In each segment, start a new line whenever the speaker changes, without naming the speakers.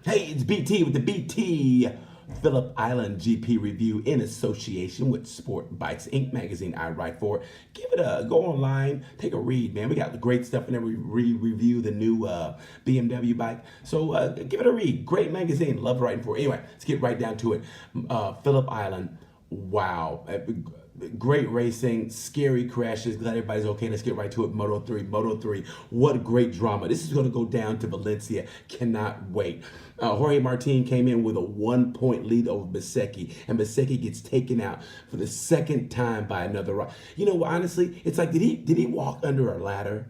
Hey, it's BT with the BT Phillip Island GP review in association with Sport Bikes Inc. magazine I write for. Give it a go online, take a read, man. We got the great stuff in there. We review the new BMW bike. So give it a read. Great magazine. Love writing for it. Anyway, let's get right down to it. Phillip Island. Wow. Great racing, scary crashes. Glad everybody's okay. Let's get right to it. Moto 3, Moto 3. What great drama. This is going to go down to Valencia. Cannot wait. Jorge Martin came in with a 1-point lead over Bezzecchi, and Bezzecchi gets taken out for the second time by another rider. You know, honestly, it's like, did he walk under a ladder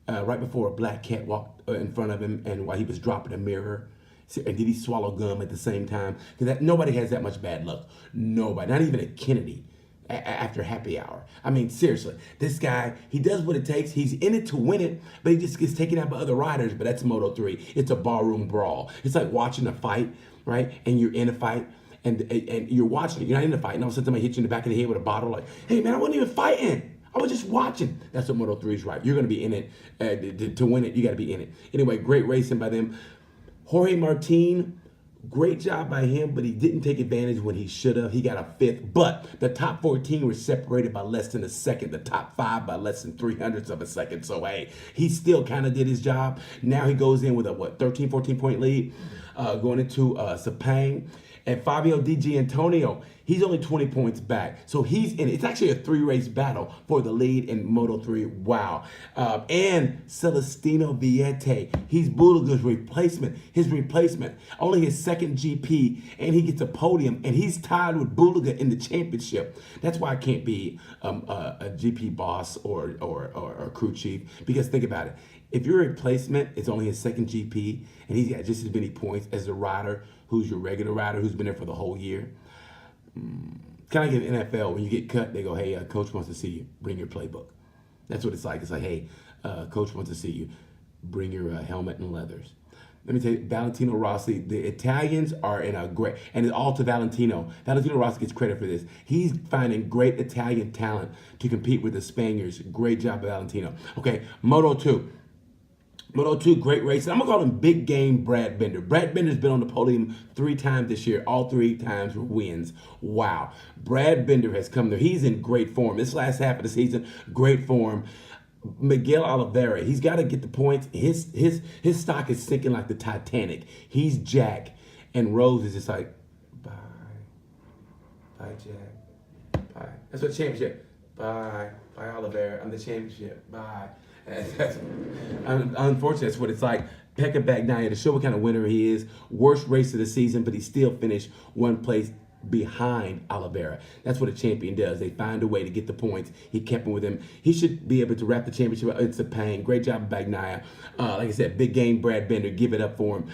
right before a black cat walked in front of him, and while he was dropping a mirror? And did he swallow gum at the same time? Because nobody has that much bad luck. Nobody, not even a Kennedy after happy hour. I mean, seriously, this guy, he does what it takes. He's in it to win it, but he just gets taken out by other riders. But that's Moto 3. It's a ballroom brawl. It's like watching a fight, right? And you're in a fight, and you're watching it. You're not in a fight, and all of a sudden somebody hits you in the back of the head with a bottle like, hey, man, I wasn't even fighting. I was just watching. That's what Moto 3 is, right? You're going to be in it. To win it, you got to be in it. Anyway, great racing by them. Jorge Martin, great job by him, but he didn't take advantage when he should have. He got a 5th, but the top 14 were separated by less than a second. The top 5 by less than 300ths of a second. So, hey, he still kind of did his job. Now he goes in with a, 13, 14-point lead going into Sepang. And Fabio Di Gianantonio, he's only 20 points back. So he's in it. It's actually a 3-race battle for the lead in Moto 3. Wow. And Celestino Vietti, he's Bulaga's replacement. His replacement, only his second GP, and he gets a podium, and he's tied with Bulaga in the championship. That's why I can't be a GP boss or a crew chief, because think about it. If your replacement is only his second GP, and he's got just as many points as the rider who's your regular rider who's been there for the whole year, kind of like in NFL, when you get cut, they go, hey, coach wants to see you. Bring your playbook. That's what it's like. It's like, hey, coach wants to see you. Bring your helmet and leathers. Let me tell you, Valentino Rossi, the Italians are in a great, and it's all to Valentino. Valentino Rossi gets credit for this. He's finding great Italian talent to compete with the Spaniards. Great job, Valentino. Okay, Moto 2. Moto 2, great race. I'm going to call him Big Game Brad Binder. Brad Binder's been on the podium 3 times this year. All 3 times were wins. Wow. Brad Binder has come there. He's in great form. This last half of the season, great form. Miguel Oliveira, he's got to get the points. His stock is sinking like the Titanic. He's Jack. And Rose is just like, bye. Bye, Jack. Bye. That's what championship. Bye. Bye, Oliveira. I'm the championship. Bye. Unfortunately, that's what it's like. Pekka Bagnaia, to show what kind of winner he is. Worst race of the season, but he still finished 1 place behind Oliveira. That's what a champion does. They find a way to get the points. He kept him with him. He should be able to wrap the championship up. It's a pain. Great job, Bagnaia. Like I said, Big Game Brad Binder. Give it up for him.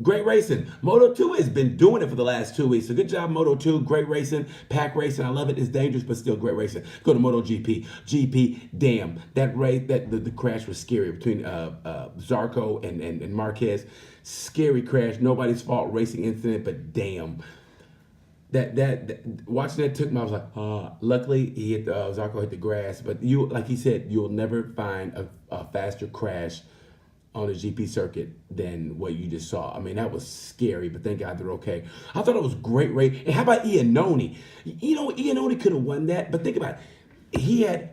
Great racing. Moto 2 has been doing it for the last 2 weeks. So good job, Moto 2. Great racing. Pack racing. I love it. It's dangerous, but still great racing. Go to Moto GP. GP, damn. That race, the crash was scary between Zarco and Marquez. Scary crash. Nobody's fault racing incident, but damn. That watching that took me, I was like, luckily he hit Zarco hit the grass. But you, like he said, you'll never find a faster crash on the GP circuit than what you just saw. I mean, that was scary, but thank God they're okay. I thought it was a great race. And how about Iannone? You know, Iannone could have won that, but think about it.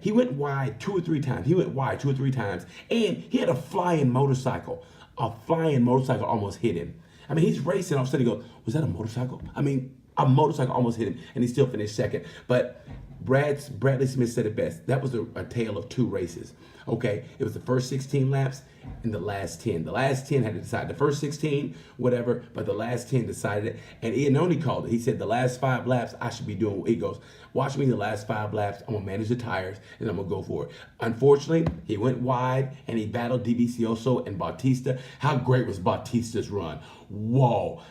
He went wide 2 or 3 times. He went wide 2 or 3 times, and he had a flying motorcycle. A flying motorcycle almost hit him. I mean, he's racing. All of a sudden, he goes, was that a motorcycle? I mean, a motorcycle almost hit him, and he still finished second. But Bradley Smith said it best. That was a tale of 2 races. Okay, it was the first 16 laps and the last 10. The last 10 had to decide. The first 16, whatever, but the last 10 decided it. And Iannone called it. He said, the last 5 laps, I should be doing. He goes, watch me the last 5 laps. I'm going to manage the tires, and I'm going to go for it. Unfortunately, he went wide, and he battled Dovizioso and Bautista. How great was Bautista's run? Whoa.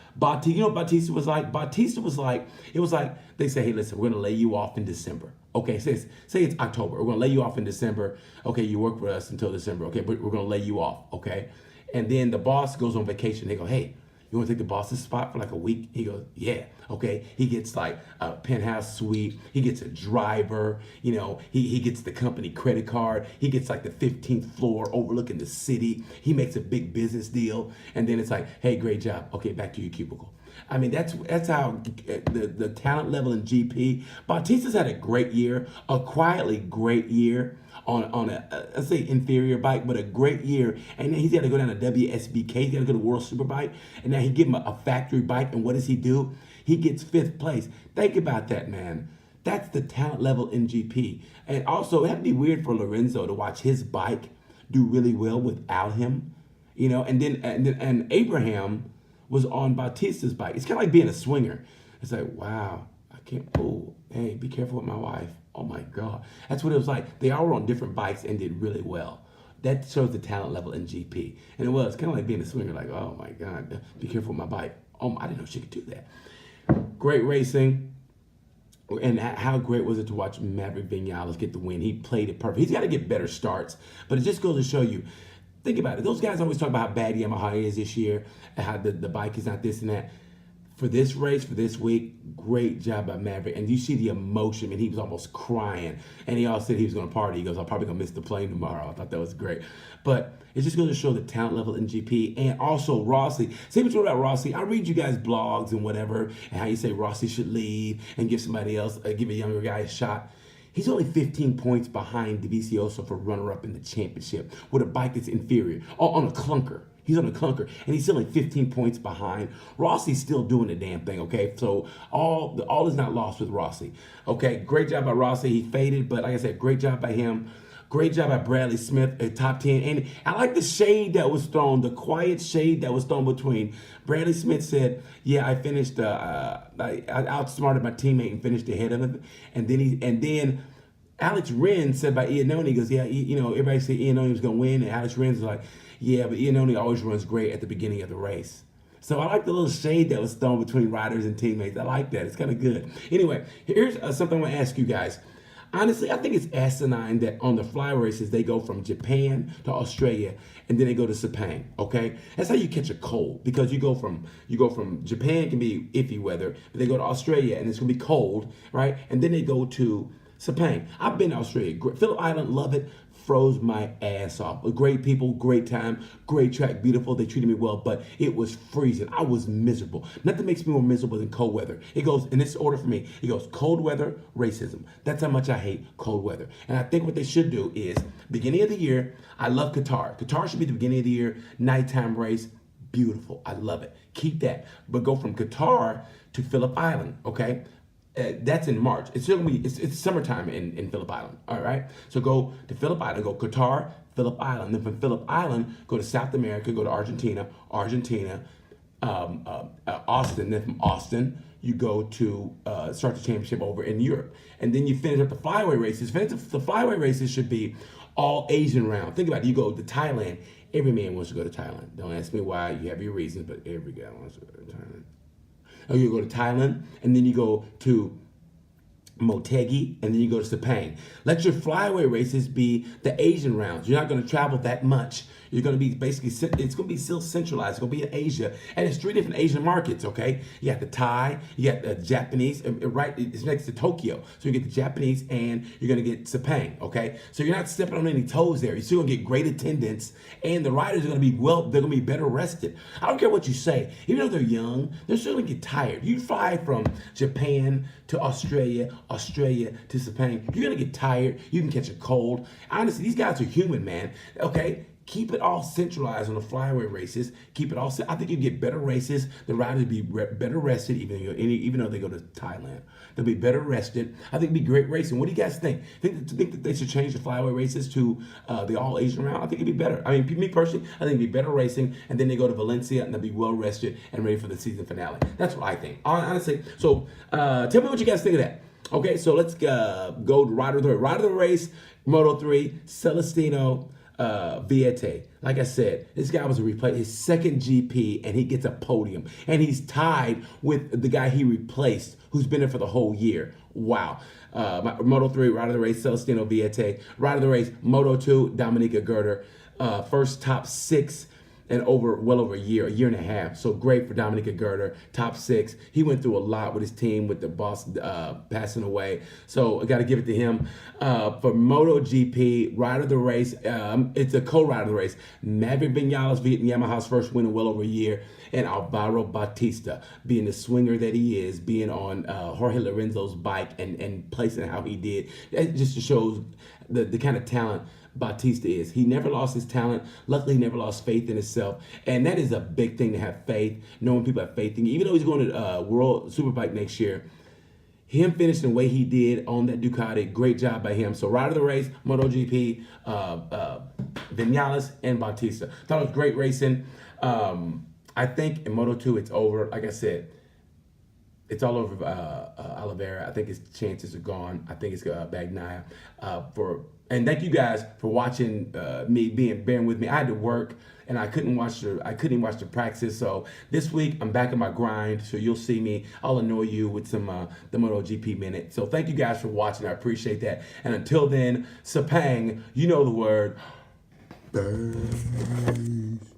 You know what Bautista was like? Bautista was like, it was like, they say, hey, listen, we're going to lay you off in December. Okay, say it's October. We're going to lay you off in December. Okay, you work for us until December. Okay, but we're going to lay you off. Okay, and then the boss goes on vacation. They go, hey, You want to take the boss's spot for like a week? He goes, yeah. Okay. He gets like a penthouse suite. He gets a driver. You know, he gets the company credit card. He gets like the 15th floor overlooking the city. He makes a big business deal. And then it's like, hey, great job. Okay, back to your cubicle. I mean, that's how the talent level in GP. Bautista's had a great year, a quietly great year on a let's say inferior bike, but a great year. And then he's got to go down to WSBK. He's got to go to World Superbike, and now he give him a factory bike. And what does he do? He gets 5th place. Think about that, man. That's the talent level in GP. And also, it had to be weird for Lorenzo to watch his bike do really well without him, you know. And Abraham was on Bautista's bike. It's kind of like being a swinger. It's like, wow, I can't. Oh, hey, be careful with my wife. Oh my God, that's what it was like. They all were on different bikes and did really well. That shows the talent level in GP. And it was kind of like being a swinger. Like, oh my God, be careful with my bike. Oh, I didn't know she could do that. Great racing. And how great was it to watch Maverick Vinales get the win? He played it perfect. He's got to get better starts, but it just goes to show you. Think about it. Those guys always talk about how bad Yamaha is this year, and how the bike is not this and that. For this race, for this week, great job by Maverick. And you see the emotion, and he was almost crying. And he also said he was going to party. He goes, I'm probably going to miss the plane tomorrow. I thought that was great. But it's just going to show the talent level in GP. And also Rossi. Say what you want about Rossi. I read you guys' blogs and whatever, and how you say Rossi should leave and give somebody else, give a younger guy a shot. He's only 15 points behind Dovizioso for runner-up in the championship with a bike that's inferior, on a clunker. He's on a clunker, and he's still like 15 points behind. Rossi's still doing the damn thing, okay? So all is not lost with Rossi. Okay, great job by Rossi. He faded, but like I said, great job by him. Great job by Bradley Smith at top 10. And I like the shade that was thrown, the quiet shade that was thrown between. Bradley Smith said, yeah, I finished, I outsmarted my teammate and finished ahead of him. And then Alex Wren said by Iannone, he goes, yeah, you know, everybody said Iannone was going to win. And Alex Wren's like, yeah, but Iannone always runs great at the beginning of the race. So I like the little shade that was thrown between riders and teammates. I like that. It's kind of good. Anyway, here's something I want to ask you guys. Honestly, I think it's asinine that on the fly races, they go from Japan to Australia and then they go to Sepang, okay? That's how you catch a cold, because you go from Japan can be iffy weather, but they go to Australia and it's gonna be cold, right? And then they go to Sepang. I've been to Australia. Phillip Island, love it. Froze my ass off. Great people, great time, great track, beautiful. They treated me well, but it was freezing. I was miserable. Nothing makes me more miserable than cold weather. It goes in this order for me. It goes cold weather, racism. That's how much I hate cold weather. And I think what they should do is beginning of the year. I love Qatar. Qatar should be the beginning of the year, nighttime race. Beautiful. I love it. Keep that. But go from Qatar to Phillip Island, okay? That's in March. It's still gonna be, it's summertime in Phillip Island. All right. So go to Phillip Island, go Qatar, Phillip Island. Then from Phillip Island, go to South America, go to Argentina, Austin. Then from Austin, you go to start the championship over in Europe, and then you finish up the flyway races. The flyway races should be all Asian round. Think about it. You go to Thailand. Every man wants to go to Thailand. Don't ask me why. You have your reasons, but every guy wants to go to Thailand. Or you go to Thailand, and then you go to Motegi, and then you go to Sepang. Let your flyway races be the Asian rounds. You're not going to travel that much. You're going to be basically, it's going to be still centralized. It's going to be in Asia. And it's 3 different Asian markets, okay? You got the Thai, you got the Japanese, right? It's next to Tokyo. So you get the Japanese and you're going to get Sepang, okay? So you're not stepping on any toes there. You're still going to get great attendance, and the riders are going to be, they're going to be better rested. I don't care what you say. Even though they're young, they're still going to get tired. You fly from Japan to Australia to Sepang, you're going to get tired. You can catch a cold. Honestly, these guys are human, man, okay? Keep it all centralized on the flyway races. Keep it all. I think you get better races. The riders will be better rested, even though they go to Thailand. They'll be better rested. I think it'd be great racing. What do you guys think? Think that they should change the flyway races to the all Asian round? I think it'd be better. I mean, me personally, I think it'd be better racing, and then they go to Valencia and they'll be well rested and ready for the season finale. That's what I think, honestly. So tell me what you guys think of that. Okay, so let's go to rider of the race. Rider of the race, Moto3, Celestino Viete. Like I said, this guy was his second GP, and he gets a podium, and he's tied with the guy he replaced, who's been there for the whole year. Wow. Moto3, rider of the race, Celestino Viete. Rider of the race, Moto2, Dominica Gerter. First top 6 and well over a year and a half. So great for Dominica Gerter, top 6. He went through a lot with his team with the boss passing away. So I got to give it to him. For MotoGP, rider of the race, it's a co-rider of the race. Maverick Vinales beating Yamaha's first win in well over a year, and Alvaro Bautista, being the swinger that he is, being on Jorge Lorenzo's bike and placing how he did. That just shows the kind of talent Bautista is. He never lost his talent. Luckily, he never lost faith in himself. And that is a big thing, to have faith, knowing people have faith in you. Even though he's going to World Superbike next year, him finishing the way he did on that Ducati, great job by him. So rider of the race, MotoGP, Vinales and Bautista. Thought it was great racing. I think in Moto2 it's over. Like I said, it's all over Oliveira. I think his chances are gone. I think it's Bagnaia. And thank you guys for watching me bearing with me. I had to work and I couldn't even watch the practice. So this week I'm back in my grind. So you'll see me. I'll annoy you with some the MotoGP minute. So thank you guys for watching. I appreciate that. And until then, Sepang, you know the word. Peace.